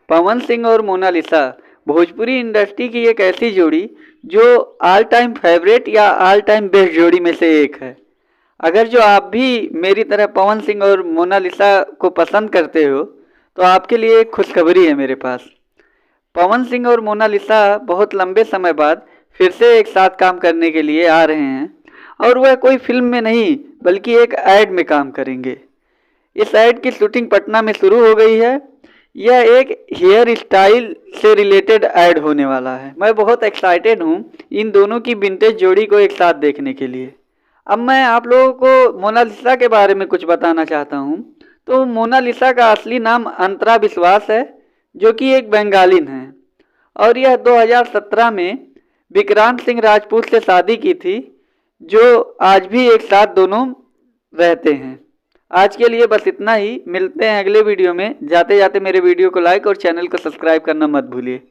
पवन सिंह और Mona Lisa Bhojpuri industry की एक ऐसी जोड़ी जो ऑल टाइम फेवरेट या ऑल टाइम बेस्ट जोड़ी में से एक है। अगर जो आप भी मेरी तरह पवन सिंह और मोनालिसा को पसंद करते हो तो आपके लिए एक खुशखबरी है मेरे पास। पवन सिंह और मोनालिसा बहुत लंबे समय बाद फिर से एक साथ काम करने के लिए आ रहे हैं और वह कोई फिल्म में नहीं बल्कि एक ऐड में काम करेंगे। इस ऐड की शूटिंग पटना में शुरू हो गई है। यह एक हेयर स्टाइल से रिलेटेड ऐड होने वाला है। मैं बहुत एक्साइटेड हूँ इन दोनों की विंटेज जोड़ी को एक साथ देखने के लिए। अब मैं आप लोगों को मोनालिसा के बारे में कुछ बताना चाहता हूँ। तो मोनालिसा का असली नाम अंतरा विश्वास है, जो कि एक बंगालिन है और यह 2017 में विक्रांत सिंह राजपूत से शादी की थी, जो आज भी एक साथ दोनों रहते हैं। आज के लिए बस इतना ही। मिलते हैं अगले वीडियो में। जाते जाते मेरे वीडियो को लाइक और चैनल को सब्सक्राइब करना मत भूलिए।